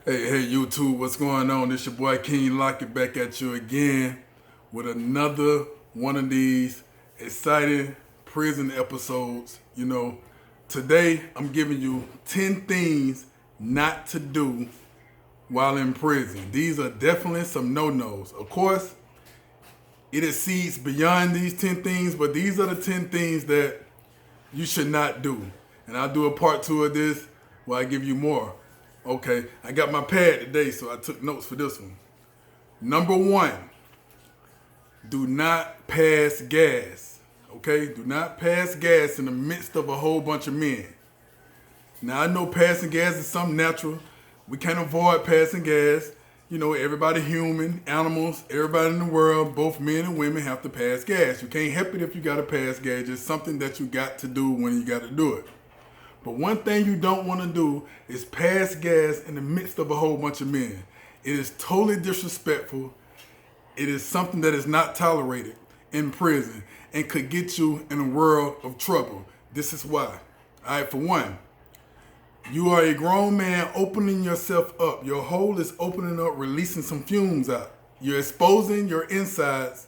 Hey, YouTube, what's going on? This your boy King Lockett back at you again with another one of these exciting prison episodes. Today I'm giving you 10 things not to do while in prison. These are definitely some no-nos. Of course, it exceeds beyond these 10 things, but these are the 10 things that you should not do. And I'll do a part two of this where I give you more. Okay, I got my pad today, so I took notes for this one. Number one, do not pass gas. Okay, do not pass gas in the midst of a whole bunch of men. Now, I know passing gas is something natural. We can't avoid passing gas. Everybody human, animals, everybody in the world, both men and women have to pass gas. You can't help it if you got to pass gas. It's something that you got to do when you got to do it. But one thing you don't want to do is pass gas in the midst of a whole bunch of men. It is totally disrespectful. It is something that is not tolerated in prison and could get you in a world of trouble. This is why. All right, for one, you are a grown man opening yourself up. Your hole is opening up, releasing some fumes out. You're exposing your insides.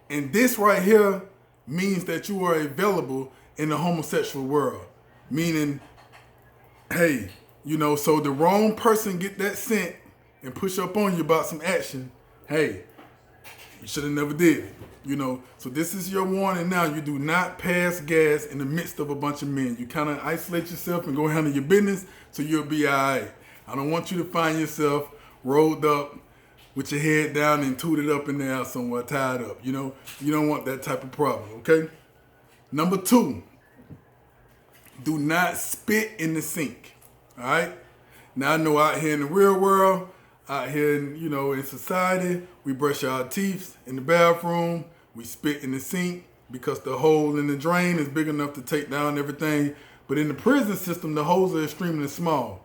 And this right here means that you are available in the homosexual world. Meaning, hey, so the wrong person get that scent and push up on you about some action, hey, you should have never did it. So this is your warning now. You do not pass gas in the midst of a bunch of men. You kind of isolate yourself and go handle your business so you'll be all right. I don't want you to find yourself rolled up with your head down and tooted up in there somewhere, tied up. You don't want that type of problem, okay? Number two, do not spit in the sink. All right. Now I know out here in the real world, out here in society, we brush our teeth in the bathroom. We spit in the sink because the hole in the drain is big enough to take down everything. But in the prison system, the holes are extremely small.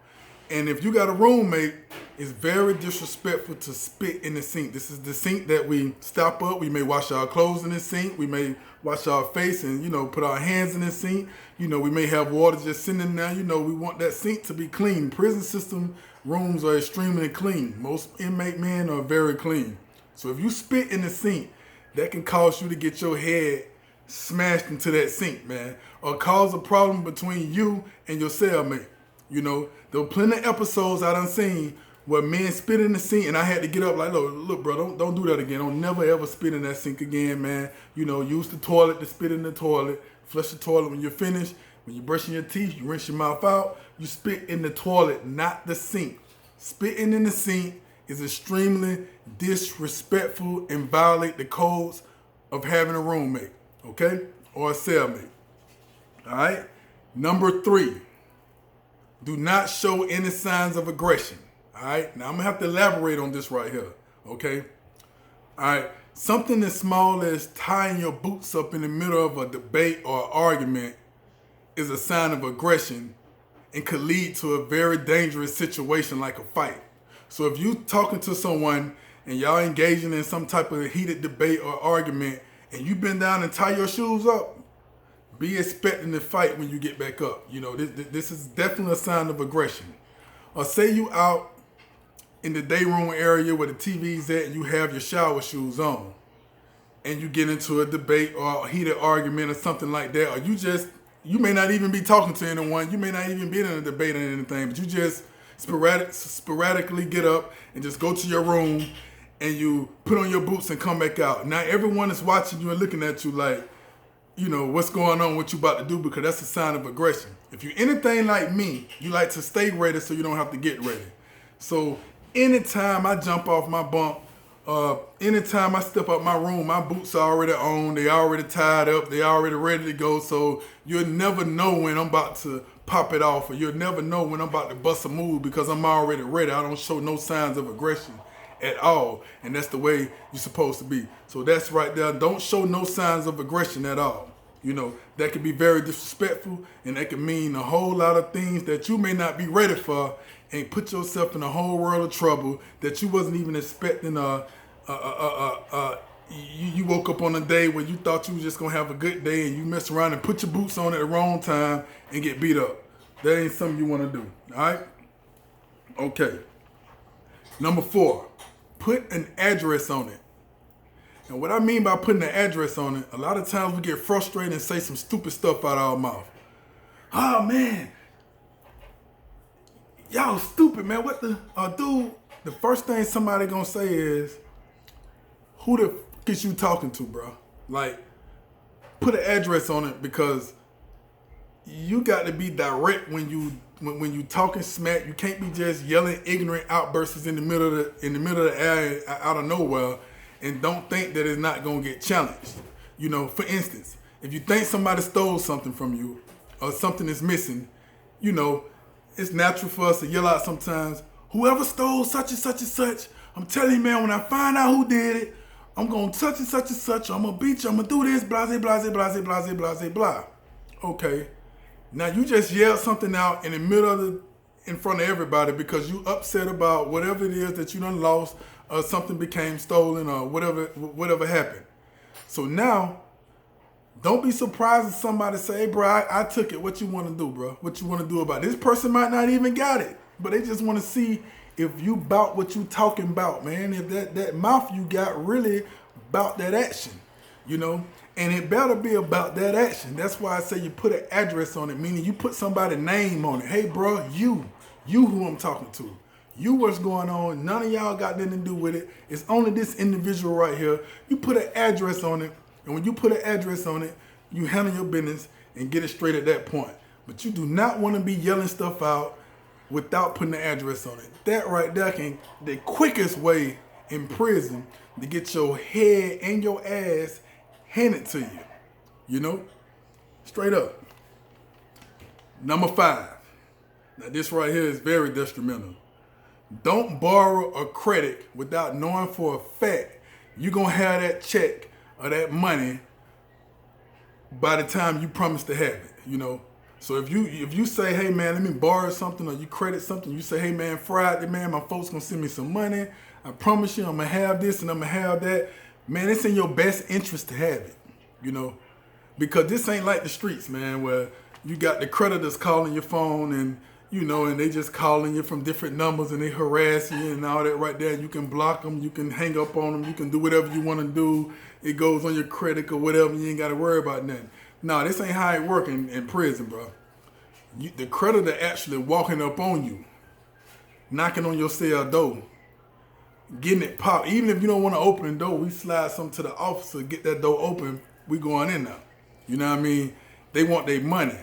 And if you got a roommate, it's very disrespectful to spit in the sink. This is the sink that we stop up. We may wash our clothes in the sink. We may wash our face and, put our hands in the sink. We may have water just sitting there. We want that sink to be clean. Prison system rooms are extremely clean. Most inmate men are very clean. So if you spit in the sink, that can cause you to get your head smashed into that sink, man, or cause a problem between you and your cellmate. There were plenty of episodes I done seen where men spit in the sink and I had to get up like, look, bro, don't do that again. Don't never ever spit in that sink again, man. Use the toilet to spit in the toilet. Flush the toilet when you're finished. When you're brushing your teeth, you rinse your mouth out. You spit in the toilet, not the sink. Spitting in the sink is extremely disrespectful and violate the codes of having a roommate, okay? Or a cellmate. All right? Number three, do not show any signs of aggression. All right? Now, I'm going to have to elaborate on this right here. Okay? All right? Something as small as tying your boots up in the middle of a debate or argument is a sign of aggression and could lead to a very dangerous situation like a fight. So if you talking to someone and y'all engaging in some type of heated debate or argument and you bend down and tie your shoes up, be expecting to fight when you get back up. This is definitely a sign of aggression. Or say you out in the day room area where the TV's at and you have your shower shoes on and you get into a debate or a heated argument or something like that, or you may not even be talking to anyone, you may not even be in a debate or anything, but you just sporadically get up and just go to your room and you put on your boots and come back out. Now everyone is watching you and looking at you like, what's going on, what you about to do, because that's a sign of aggression. If you're anything like me, you like to stay ready so you don't have to get ready. So anytime I jump off my bunk, anytime I step up my room, my boots are already on, they already tied up, they already ready to go, so you'll never know when I'm about to pop it off, or you'll never know when I'm about to bust a move because I'm already ready. I don't show no signs of aggression at all, and that's the way you're supposed to be. So that's right there. Don't show no signs of aggression at all. That can be very disrespectful, and that can mean a whole lot of things that you may not be ready for, and put yourself in a whole world of trouble that you wasn't even expecting. You woke up on a day where you thought you was just gonna have a good day, and you mess around and put your boots on at the wrong time and get beat up. That ain't something you want to do. All right? Okay. Number 4, put an address on it. And what I mean by putting an address on it, a lot of times we get frustrated and say some stupid stuff out of our mouth. Oh man, y'all stupid, man. What the dude? The first thing somebody gonna say is, who the f is you talking to, bro? Like, put an address on it, because you got to be direct when you talking smack. You can't be just yelling ignorant outbursts in the middle of the area out of nowhere, and don't think that it's not gonna get challenged. You know, for instance, if you think somebody stole something from you or something is missing, you know, it's natural for us to yell out sometimes, whoever stole such and such and such, I'm telling you, man, when I find out who did it, I'm gonna such and such and such, I'm gonna beat you, I'm gonna do this, blah, blah, blah, blah, blah, blah, blah. Okay. Now you just yelled something out in the middle of in front of everybody because you upset about whatever it is that you done lost, or something became stolen, or whatever happened. So now, don't be surprised if somebody say, hey, bro, I took it. What you want to do, bro? What you want to do about it? This person might not even got it, but they just want to see if you bout what you talking about, man. If that mouth you got really about that action, you know? And it better be about that action. That's why I say you put an address on it, meaning you put somebody's name on it. Hey, bro, you who I'm talking to. You what's going on. None of y'all got nothing to do with it. It's only this individual right here. You put an address on it. And when you put an address on it, you handle your business and get it straight at that point. But you do not want to be yelling stuff out without putting the address on it. That right there can the quickest way in prison to get your head and your ass handed to you. You know? Straight up. Number 5. Now this right here is very detrimental. Don't borrow a credit without knowing for a fact you're going to have that check or that money by the time you promise to have it, you know. So if you say, hey man, let me borrow something, or you credit something, you say, hey man, Friday, man, my folks gonna send me some money. I promise you I'm gonna have this and I'm gonna have that. Man, it's in your best interest to have it, you know. Because this ain't like the streets, man, where you got the creditors calling your phone and, you know, and they just calling you from different numbers and they harass you and all that right there. You can block them, you can hang up on them, you can do whatever you want to do. It goes on your credit or whatever, you ain't got to worry about nothing. No, this ain't how it work in prison, bro. The creditor actually walking up on you, knocking on your cell door, getting it popped. Even if you don't want to open the door, we slide something to the officer, get that door open, we going in there. You know what I mean? They want their money.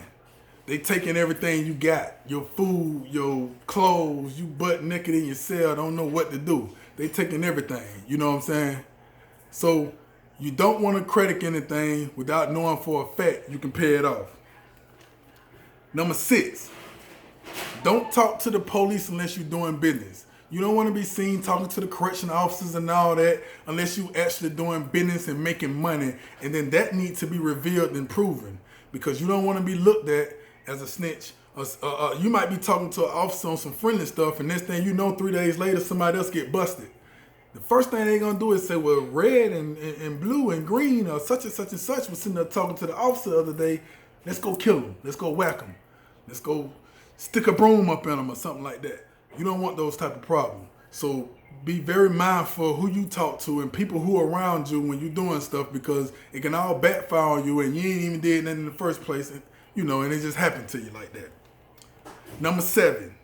They taking everything you got, your food, your clothes, you butt naked in your cell, don't know what to do. They taking everything, you know what I'm saying? So you don't want to credit anything without knowing for a fact you can pay it off. Number 6, don't talk to the police unless you're doing business. You don't want to be seen talking to the correction officers and all that unless you actually doing business and making money. And then that needs to be revealed and proven, because you don't want to be looked at as a snitch. You might be talking to an officer on some friendly stuff, and next thing you know, 3 days later, somebody else get busted. The first thing they're going to do is say, well, red and blue and green or such and such and such was sitting there talking to the officer the other day. Let's go kill him. Let's go whack him. Let's go stick a broom up in him or something like that. You don't want those type of problems. So be very mindful who you talk to and people who are around you when you're doing stuff, because it can all backfire on you and you ain't even did nothing in the first place, and, you know, and it just happened to you like that. Number 7,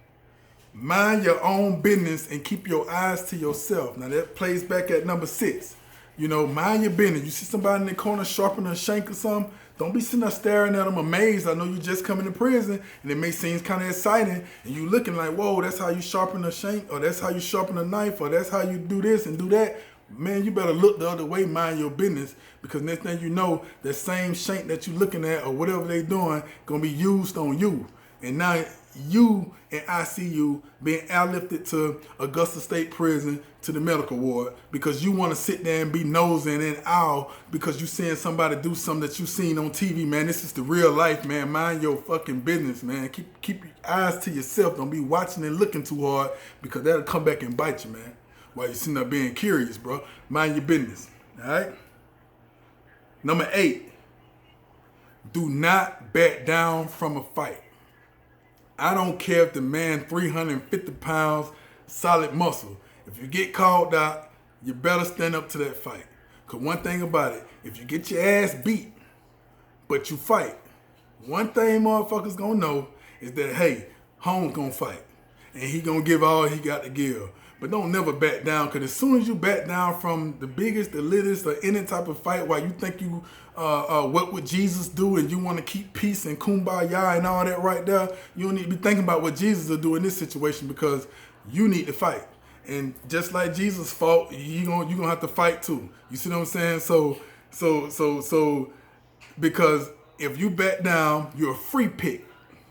mind your own business and keep your eyes to yourself. Now that plays back at number 6. You know, mind your business. You see somebody in the corner sharpening a shank or something, don't be sitting there staring at them amazed. I know you just coming to prison and it may seem kind of exciting and you looking like, whoa, that's how you sharpen a shank, or that's how you sharpen a knife, or that's how you do this and do that. Man, you better look the other way, mind your business, because next thing you know, that same shank that you looking at or whatever they doing gonna be used on you. And now you and ICU being airlifted to Augusta State Prison to the medical ward because you want to sit there and be nosing and owl because you seeing somebody do something that you seen on TV, man. This is the real life, man. Mind your fucking business, man. Keep your eyes to yourself. Don't be watching and looking too hard, because that'll come back and bite you, man. While you're sitting there being curious, bro. Mind your business, all right? Number 8, do not back down from a fight. I don't care if the man 350 pounds, solid muscle. If you get called out, you better stand up to that fight. Because one thing about it, if you get your ass beat, but you fight, one thing motherfuckers gonna know is that, hey, Holmes gonna fight. And he gonna give all he got to give. But don't never back down, because as soon as you back down from the biggest, the littest, or any type of fight while you think you, what would Jesus do, and you want to keep peace and kumbaya and all that right there, you don't need to be thinking about what Jesus will do in this situation, because you need to fight. And just like Jesus fought, you're gonna have to fight too. You see what I'm saying? So, because if you back down, you're a free pick.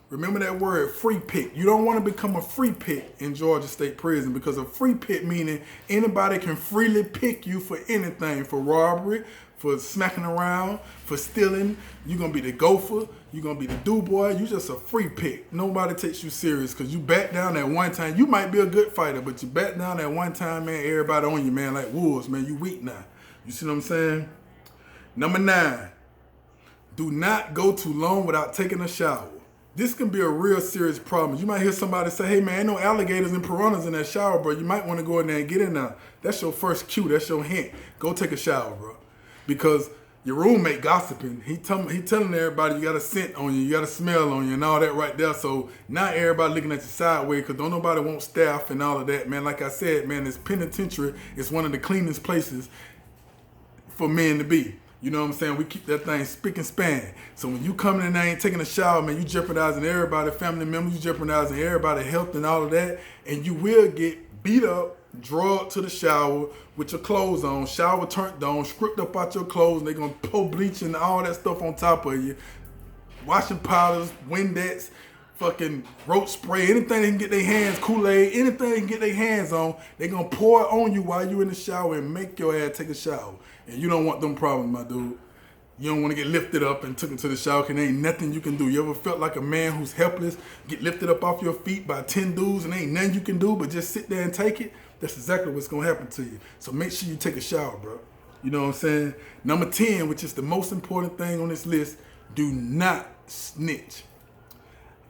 Remember that word, free pick. You don't want to become a free pick in Georgia State Prison, because a free pick meaning anybody can freely pick you for anything, for robbery, for smacking around, for stealing. You're going to be the gopher. You're going to be the do-boy. You just a free pick. Nobody takes you serious because you back down that one time. You might be a good fighter, but you back down that one time, man, everybody on you, man, like wolves, man. You weak now. You see what I'm saying? Number 9, do not go too long without taking a shower. This can be a real serious problem. You might hear somebody say, hey man, ain't no alligators and piranhas in that shower, bro. You might want to go in there and get in there. That's your first cue. That's your hint. Go take a shower, bro. Because your roommate gossiping. He telling everybody you got a scent on you, you got a smell on you and all that right there. So now everybody looking at you sideways, because don't nobody want staff and all of that, man. Like I said, man, this penitentiary is one of the cleanest places for men to be. You know what I'm saying? We keep that thing spick and span. So when you coming in there and taking a shower, man, you jeopardizing everybody, family members, you jeopardizing everybody's health and all of that. And you will get beat up, drugged to the shower with your clothes on, shower turned on, stripped up out your clothes, and they're going to pour bleach and all that stuff on top of you. Washing powders, Windex, fucking roach spray, anything they can get their hands, Kool-Aid, anything they can get their hands on, they're going to pour it on you while you in the shower and make your ass take a shower. And you don't want them problems, my dude. You don't want to get lifted up and taken to the shower, because there ain't nothing you can do. You ever felt like a man who's helpless, get lifted up off your feet by 10 dudes and ain't nothing you can do but just sit there and take it? That's exactly what's going to happen to you. So make sure you take a shower, bro. You know what I'm saying? Number 10, which is the most important thing on this list, do not snitch.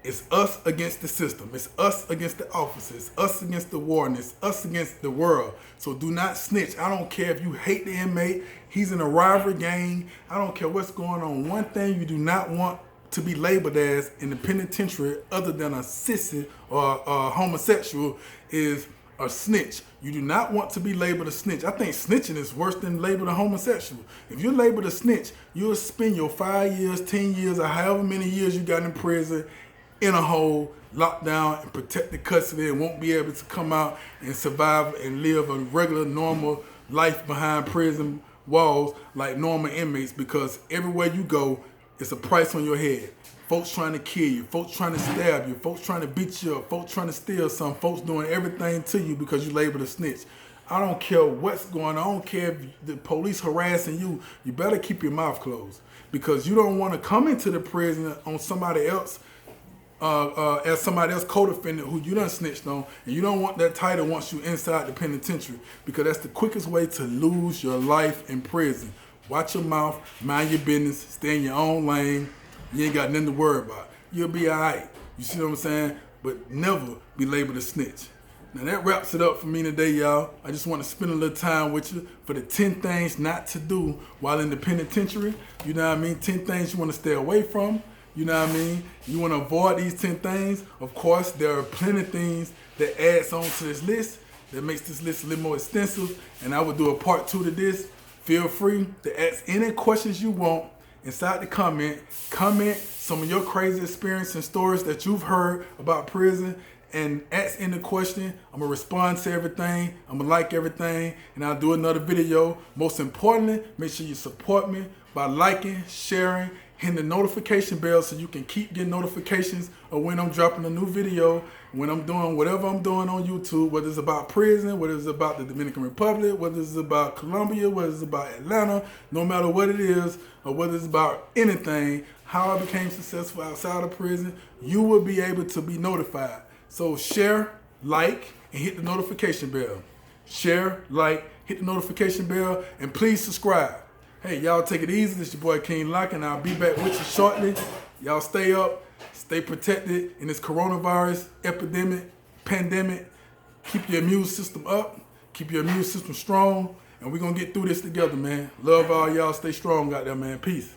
It's us against the system. It's us against the officers. It's us against the warden. It's us against the world. So do not snitch. I don't care if you hate the inmate. He's in a rivalry gang. I don't care what's going on. One thing you do not want to be labeled as in the penitentiary, other than a sissy or a homosexual, is a snitch. You do not want to be labeled a snitch. I think snitching is worse than labeled a homosexual. If you're labeled a snitch, you'll spend your 5 years, 10 years, or however many years you got in prison in a hole, locked down and protected custody, and won't be able to come out and survive and live a regular, normal life behind prison walls like normal inmates, because everywhere you go, it's a price on your head. Folks trying to kill you, folks trying to stab you, folks trying to beat you up, folks trying to steal something, folks doing everything to you because you labeled a snitch. I don't care what's going on. I don't care if the police harassing you. You better keep your mouth closed, because you don't want to come into the prison on somebody else as somebody else co-defendant who you done snitched on, and you don't want that title once you inside the penitentiary, because that's the quickest way to lose your life in prison. Watch your mouth, mind your business, stay in your own lane. You ain't got nothing to worry about. You'll be all right. You see what I'm saying? But never be labeled a snitch. Now that wraps it up for me today, y'all. I just want to spend a little time with you for the 10 things not to do while in the penitentiary. You know what I mean? 10 things you want to stay away from. You know what I mean? You want to avoid these 10 things. Of course, there are plenty of things that adds on to this list that makes this list a little more extensive. And I will do a part 2 to this. Feel free to ask any questions you want inside the comment. Comment some of your crazy experiences and stories that you've heard about prison, and ask any question. I'm going to respond to everything. I'm going to like everything, and I'll do another video. Most importantly, make sure you support me by liking, sharing, hitting the notification bell so you can keep getting notifications of when I'm dropping a new video, when I'm doing whatever I'm doing on YouTube, whether it's about prison, whether it's about the Dominican Republic, whether it's about Colombia, whether it's about Atlanta, no matter what it is, or whether it's about anything, how I became successful outside of prison, you will be able to be notified. So share, like, and hit the notification bell. Share, like, hit the notification bell, and please subscribe. Hey, y'all take it easy. This your boy King Lock, and I'll be back with you shortly. Y'all stay up, stay protected in this coronavirus epidemic, pandemic. Keep your immune system up. Keep your immune system strong, and we're going to get through this together, man. Love all y'all. Stay strong out there, man. Peace.